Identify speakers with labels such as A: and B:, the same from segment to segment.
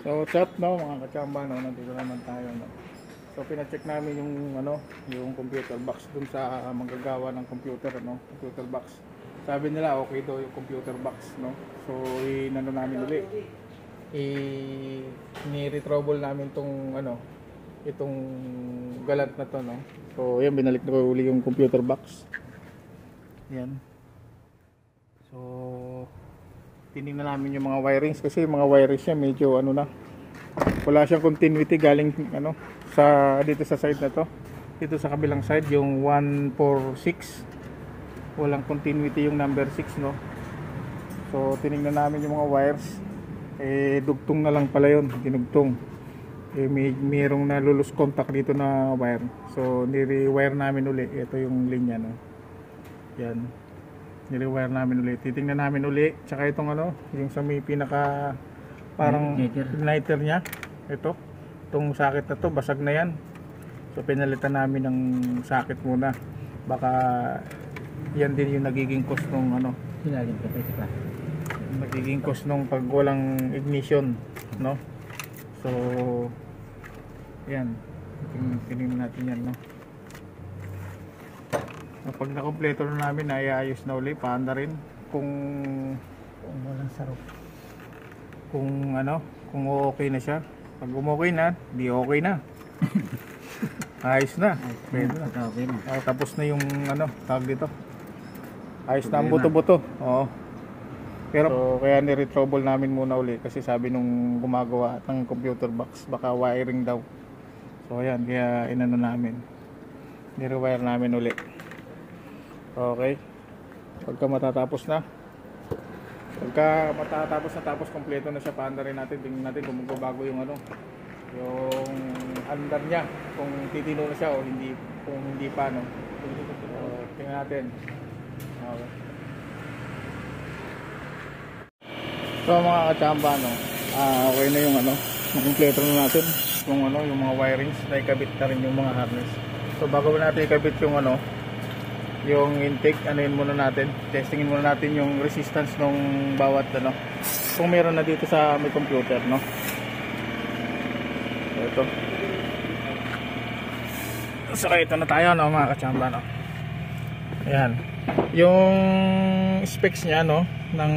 A: So what's up, no mga kachamba, no, nandito naman tayo, no. So pina-check namin yung yung computer box dun sa manggagawa ng computer, no, computer box. Sabi nila okay daw yung computer box, no. So inano namin uli. Ni-retrouble namin tong itong galant na to, no. So yan, binalik na ko uli yung computer box. Yan. So tinignan namin yung mga wirings kasi yung mga wirings niya medyo wala siyang continuity galing sa dito sa side na to. Dito sa kabilang side yung 146 walang continuity yung number 6, no. So tinignan namin yung mga wires, dugtong na lang pala yun, dinugtong. Mayroong nalulus contact dito na wire. So ni-rewire namin uli. Ito yung linya, no. Yan, nire-wire namin ulit. Titingnan namin uli. Tsaka itong yung sa may pinaka parang igniter niya. Itong socket na to, basag na yan. So pinalitan namin ng socket muna. Baka yan din yung nagiging cost nung nagiging cost nung pag walang ignition, no. So yan, tingnan natin yan, no. Pag nakompleto na namin, ayayos na uli, paanda rin kung walang sarap, kung okay na siya. Pag okay na, di okay na. Ayos na, pwede na. Tapos na yung tawag dito, ayos na ang buto-buto. Oo. Pero so, kaya ni-retrouble namin muna uli kasi sabi nung gumagawa ng computer box baka wiring daw. So ayan, kaya namin, ni-rewire namin uli. Okay. Pagka matatapos na tapos kompleto na siya, paanda rin natin, tingnan natin kung magbabago yung yung andar niya, kung titino na siya o hindi, kung hindi pa, no. So, tingnan natin. Okay. So mga kachamba, no, okay na yung kompleto na natin yung yung mga wirings, na ikabit na rin yung mga harness. So bago natin ikabit yung yung intake, muna natin, testingin muna natin yung resistance ng bawat kung meron na dito sa may computer, no. So ito, saka ito na tayo, no, mga kachamba, no. Ayan yung specs nya, no, ng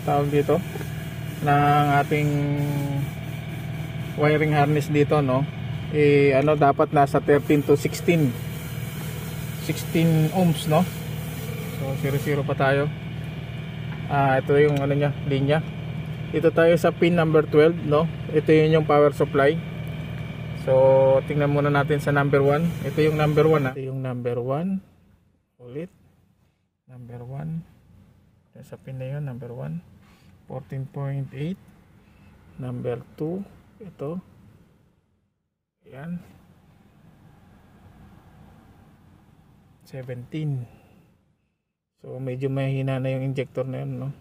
A: tawag dito ng ating wiring harness dito, no. Dapat nasa 13 to 16 ohms, no. So 00 pa tayo. Ito yung niya, linya. Dito tayo sa pin number 12, no. Ito yung power supply. So tingnan muna natin sa number 1. Ito yung number 1, Ito yung number 1. Ulit. Number 1. Sa pin na yun, number 1. 14.8. Number 2. Ito. Ayan. 17. So medyo mahina na yung injector na yun, no.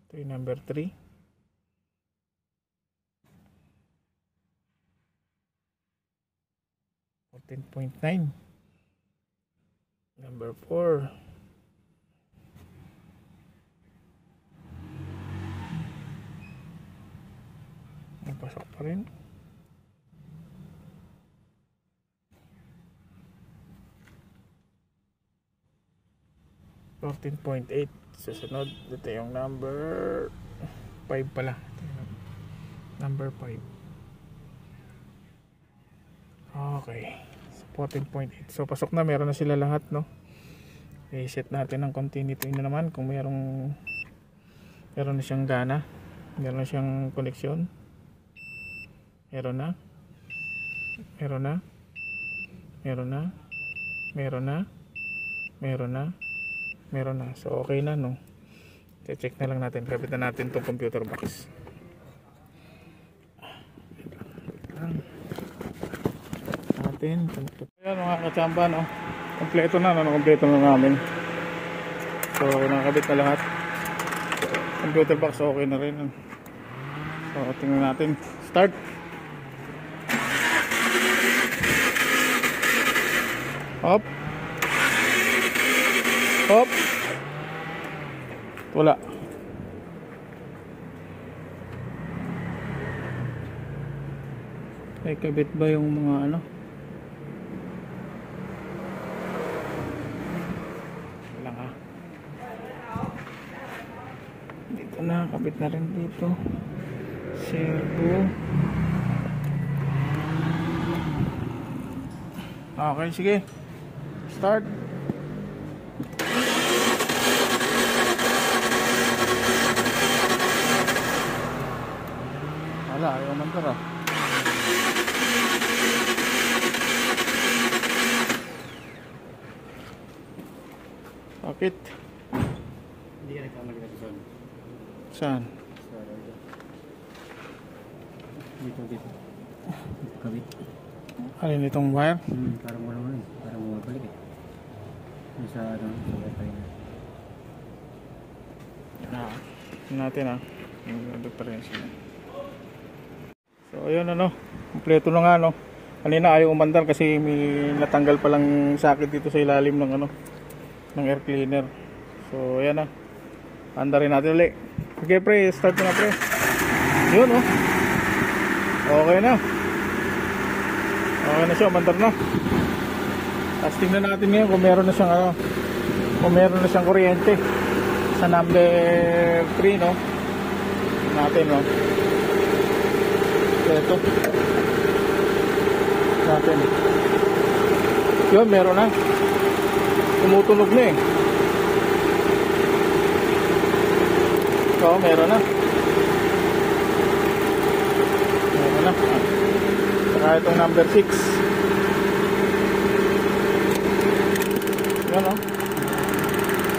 A: Ito yung number 3. .9. Number 4. Pasok pa rin. .8. Susunod, ito yung number 5 pala. Number 5. Okay. So 14.8. So pasok na, meron na sila lahat, no. I-set natin ng continuity na naman kung meron na siyang gana, meron na siyang connection. Meron na. So okay na, no. Check na lang natin, kapitan natin tong computer box. Ayan mga kachamba, no. Kompleto na namin. So nakakabit na lahat. Computer box okay na rin. So tingnan natin. Start. Hop. Wala. May kabit ba yung mga ano? Lang ha. Dito na, kabit na rin dito. Servo. Okay, sige. Start. Wala, ayaw man tara. Bakit?
B: Hindi ka nagkamali na dito.
A: Saan?
B: Dito. Kabit.
A: Alin itong wire?
B: Parang wala mo eh. Parang bumabalik eh. Yung sa ano, sa wifi na.
A: Tingnan natin ha. Yung difference niya. So ayun ano. Kompleto na nga no. Kanina ayaw umandar kasi may natanggal palang sakit dito sa ilalim ng ano, ng air cleaner. So ayan na. Andarin natin ulit. Okay pre, start na pre. Yun oh. Okay na. Okay na siya, umandar na. Tapos tingnan natin ngayon kung meron na siyang ano, kung meron na siyang kuryente sa number 3 no. Tingnan natin no. Ito. Natin. Yun, meron na. Tumutunog na eh. Oo, meron na. Meron na. Saka itong number 6. Yan o.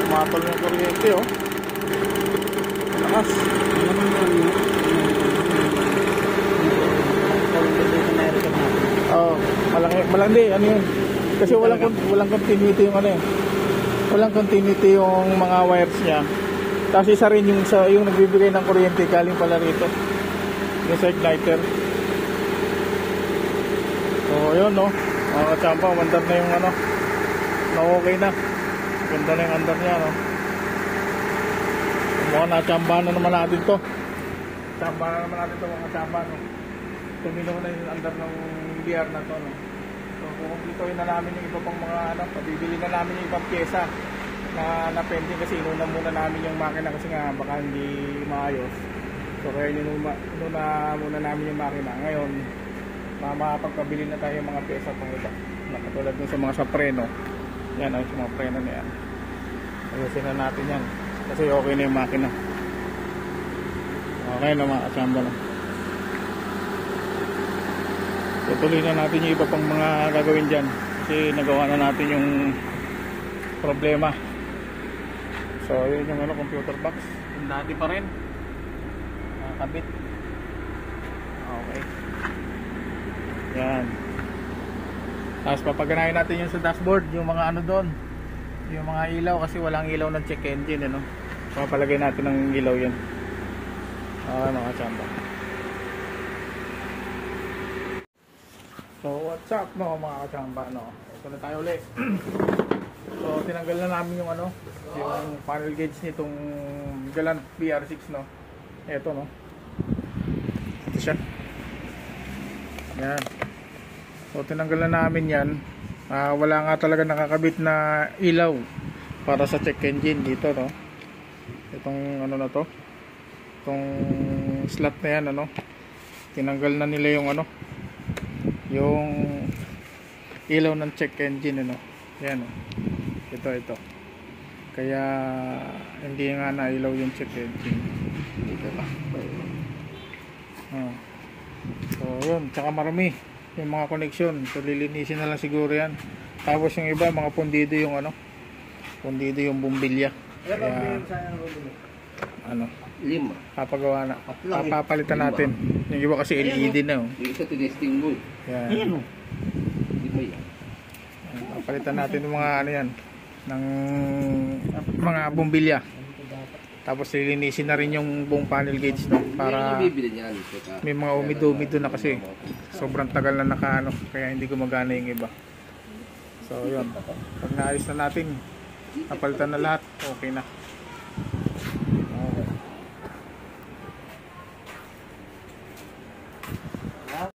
A: Tumatol yung kuryente o. Lakas. Oo, malaki. Ano yun? Kasi walang continuity yung ano eh. Walang continuity yung mga wires niya. Tapos isa rin yung nagbibigay ng kuryente galing pala rito. Yung sa igniter. So yun no. Mga katsamba, umandar na yung ano. Okay na. Ganda na yung andar niya no. Mukhang natsamba na naman natin to. Tsamba na naman natin to mga katsamba no. Tuminaw na yung andar ng BR na to no. So kukumplituhin na namin yung iba pang mga ano. Pabibili na namin yung ibang pyesa na pending kasi inuna muna namin yung makina kasi nga baka hindi maayos. So kaya inuna muna namin yung makina. Ngayon makapagpabili na tayo ng mga pyesa pang iba na katulad dun sa mga sa preno. Yan ay sa mga preno na yan. Ayusin na natin yan kasi okay na yung makina. Okay na mga kasamba na. Tutuloy na natin yung iba pang mga gagawin dyan kasi nagawa na natin yung problema. So yun yung ano, computer box yung dati pa rin nakakabit. Okay, yan. Tapos papaganahin natin yung sa dashboard yung mga ano doon, yung mga ilaw kasi walang ilaw ng check engine ano. Papalagay natin ng ilaw yan. Okay mga chamba. So what's up no mga kachamba no. Ito na tayo ulit. So tinanggal na namin yung ano, yung panel gauge nitong Galant BR6 no. Ito no. Ito siya. Yan. So tinanggal na namin yan. Wala nga talaga nakakabit na ilaw para sa check engine dito no. Itong ano na to. Itong slot na yan ano. Tinanggal na nila yung ano, yung ilaw ng check engine ano. Yan oh. Ito kaya hindi nga na ilaw yung check engine dito ba. So yun, tsaka marami yung mga connection, so lilinisin na lang siguro yan. Tapos yung iba mga pundido yung ano, pundido yung bumbilya kaya ano,
B: 5.
A: papagawa na, papapalitan natin yung iba kasi LED na oh.
B: Yung isa tinesting mo.
A: Yan.
B: Ayan o. Hindi mo yan.
A: Papalitan natin yung mga ano yan ng mga bumbilya. Tapos lilinisin na rin yung buong panel gauge no, para may mga umido-umido na kasi sobrang tagal na nakaano kaya hindi gumagana yung iba. So yun, pag naayos na natin, napalitan na lahat, okay na.